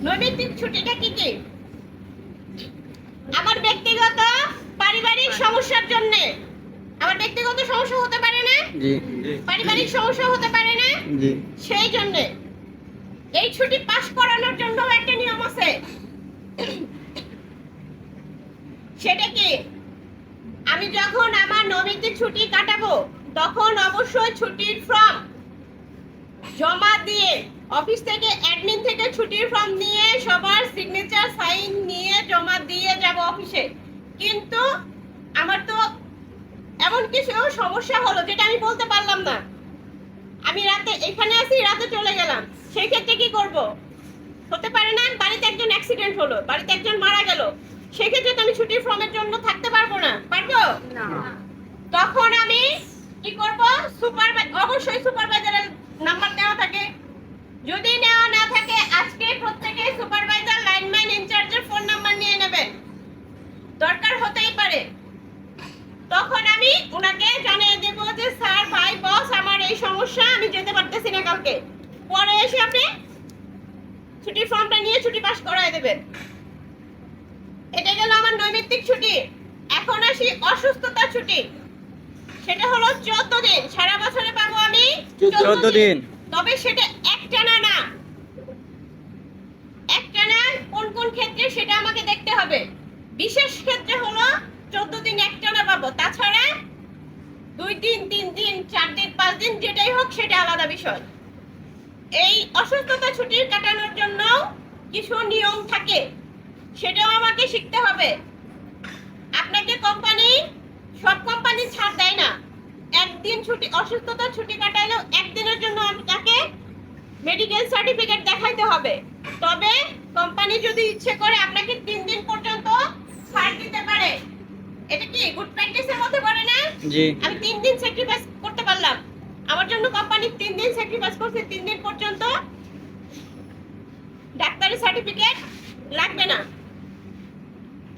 নৈমিত্তিক ছুটিটা কি কি? আমার ব্যক্তিগত পারিবারিক সমস্যার জন্য, আমার ব্যক্তিগত সমস্যা হতে পারে না? জি। পারিবারিক সমস্যা হতে পারে না? জি। সেই জন্য এই ছুটি পাস করানোর জন্য একটা নিয়ম আছে। সেটা কি? আমি যখন আমার নৈমিত্তিক ছুটি কাটাবো তখন অবশ্যই ছুটির ফর্ম জমা দিয়ে, অফিস থেকে অ্যাডমিন থেকে ছুটির ফর্ম নিয়ে সবার সিগনেচার সাইন নিয়ে জমা দিয়ে যাব অফিসে। কিন্তু আমার তো এমন কিছু সমস্যা হলো যেটা আমি বলতে পারলাম না। আমি রাতে এখানে আছি, রাতে চলে গেলাম, সেই ক্ষেত্রে কি করব? হতে পারে না বাড়িতে একজন অ্যাক্সিডেন্ট হলো, বাড়িতে একজন মারা গেল, সেই ক্ষেত্রে তো আমি ছুটির ফর্মের জন্য থাকতে পারবো না। পারবো না। তখন আমি কি করব? অবশ্যই সুপারভাইজারের নাম্বার দেওয়া থাকে। যদি নেওয়া না থাকে আজকে প্রত্যেকে সুপারভাইজার লাইনম্যান ইনচার্জের ফোন নাম্বার নিয়ে নেবেন, দরকার হতেই পারে। তখন আমি উনাকে জানিয়ে দেব যে স্যার, ভাই, বস, আমার এই সমস্যা, আমি যেতে পারতেছি না কালকে। পরে এসে আপনি ছুটির ফর্মটা নিয়ে ছুটি পাস করায় দেবেন। এটা গেল আমার নৈমিত্তিক ছুটি। এখন আসি অসুস্থতা ছুটি। সেটা হলো 14 দিন। সারা বছরে পাবো আমি 14 দিন। তবে সেটা একটানা না। একটানা কোন কোন ক্ষেত্রে সেটা আমাকে দেখতে হবে। বিশেষ ক্ষেত্রে হলো 14 দিন একটানা পাবো। তাছাড়া 2 দিন, 3 দিন, 4 দিন, 5 দিন যেটাই হোক সেটা আলাদা বিষয়। এই অসুস্থতা ছুটি কাটানোর জন্য কিছু নিয়ম থাকে, সেটাও আমাকে শিখতে হবে। আপনাকে কোম্পানি, সব কোম্পানি ছাড় দেয় না। একদিন ছুটি, অসুস্থতা ছুটি কাটাইলেও একদিনের জন্য আপনাকে মেডিকেল সার্টিফিকেট দেখাইতে হবে। তবে কোম্পানি যদি ইচ্ছে করে আপনাকে 3 দিন পর্যন্ত ছাড় দিতে পারে। এটা কি গুড প্র্যাকটিসের মধ্যে পড়ে না? জি। আমি 3 দিন স্যাক্রিফাইস করতে পারলাম, আমার জন্য কোম্পানি 3 দিন স্যাক্রিফাইস করছে। 3 দিন পর্যন্ত ডাক্তারি সার্টিফিকেট লাগবে না।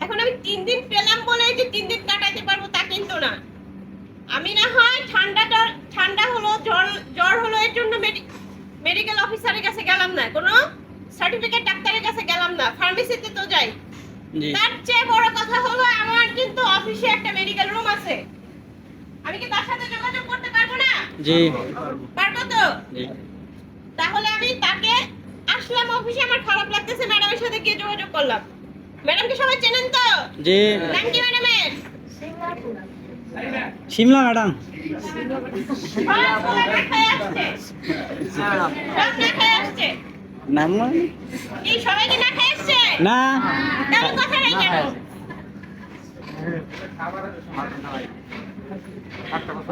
এখন আমি 3 দিন পেলাম বলে যে 3 দিন কাটাইতে পারবো তা কিন্তু না। আমি না হয় ঠান্ডা হলো, জ্বর হলো, এর জন্য মেডিকেল অফিসারের কাছে গেলাম না, কোনো সার্টিফিকেট ডাক্তারের কাছে গেলাম না, ফার্মেসিতে তো যাই। তার চেয়ে বড় কথা হলো আমার কিন্তু অফিসে একটা মেডিকেল রুম আছে। আমি কি তার সাথে যোগাযোগ করতে পারবো না? জি। পারবো তো? জি। তাহলে আমি তাকে আসলাম অফিসে, আমার খারাপ লাগতেছে, ম্যাডামের সাথে গিয়ে যোগাযোগ করলাম। ম্যাডামকে সবাই চেনেন তো? জি। নাম কি ম্যাডামের? শিমলা ম্যাডাম। নাম কি সবাই কি না খেয়ে আসছে? না। তাহলে কথা নাই কেন?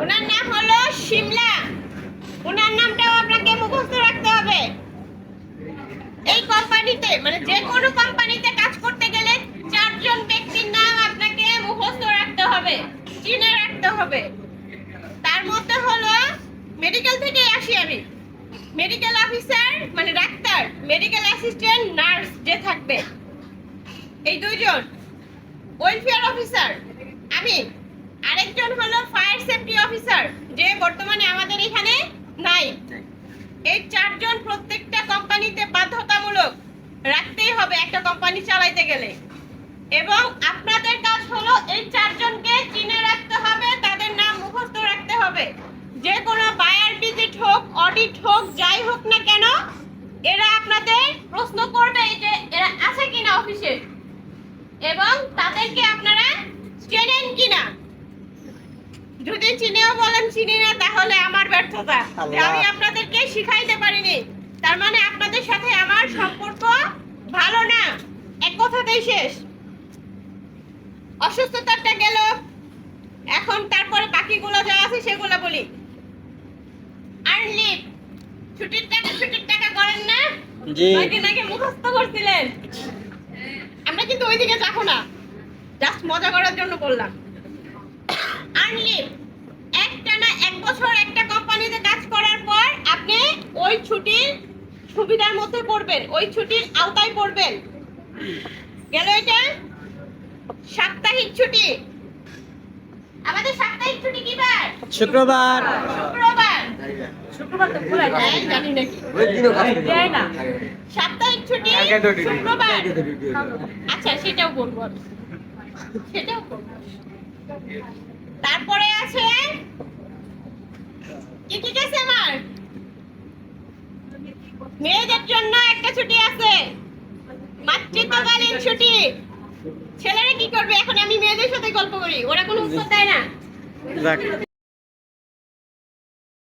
ওনার নাম হলো শিমলা। ওনার নামটাও আপনাকে মুখস্থ রাখতে হবে। এই কোম্পানিতে, মানে যে কোনো কোম্পানিতে কাজ করতে গেলে 4 জন ব্যক্তির নাম আপনাকে মুখস্থ রাখতে হবে, চিনে রাখতে হবে। তার মধ্যে হলো, মেডিকেল থেকে আসি আমি, মেডিকেল অফিসার মানে ডাক্তার, মেডিকেল অ্যাসিস্ট্যান্ট, নার্স যে থাকবে, এই 2 জন। ওয়েলফেয়ার অফিসার আমি, আরেকজন হলো ফায়ার সেফটি অফিসার, যে বর্তমানে আমাদের এখানে নাই। এই 4 জন প্রত্যেকটা কোম্পানিতে বাধ্যতামূলক রাখতেই হবে একটা কোম্পানি চালাইতে গেলে। এবং আপনাদের কাজ হলো এই 4 জনকে চিনে রাখতে হবে, তাদের নাম মুখস্থ রাখতে হবে। যে কোনো বায়ার ভিজিট হোক, অডিট হোক, যাই হোক না কেন, এরা আপনাদের প্রশ্ন করবে যে এরা আছে কিনা অফিসে, এবং তাদেরকে আপনারা চেনেন কিনা। যদি চিনেও বলেন চিনি না, তাহলে আমার ব্যর্থতা, যে আমি আপনাদেরকে শিখাইতে পারিনি, তার মানে আপনাদের সাথে আমার সম্পর্ক ভালো না, এক কথাতেই শেষ। অসুস্থতাটা গেল, এখন তারপরে বাকিগুলো যা আছে সেগুলো বলি। আর্ন লিভ, ছুটির টাকা করেন না? জি। কয়েকদিন আগে মুখস্থ করছিলেন। আমরা কিন্তু ওইদিকে যাবো না, জাস্ট মজা করার জন্য বললাম। আর্ন লিভ, একটানা 1 বছর একটা কোম্পানিতে কাজ করার পর আপনি ওই ছুটির সুবিধার মধ্যে পড়বেন, ওই ছুটির আওতায় পড়বেন। গেল এটা সাপ্তাহিক ছুটি। আমাদের সাপ্তাহিক ছুটি কি বার? শুক্রবার। শুক্রবার। শুক্রবার তো খোলা যায় এই জানি নাকি দেয় না। সাপ্তাহিক ছুটি শুক্রবার। আচ্ছা সেটাও বলবো আমি। সেটাও বলবো। তারপরে আছে কি ঠিক আছে আমার মেয়েদের জন্য একটা ছুটি আছে, মাতৃত্বকালীন ছুটি। ছেলেরা কি করবে এখন? আমি মেয়েদের সাথে গল্প করি, ওরা কোনো উত্তর দেয় না।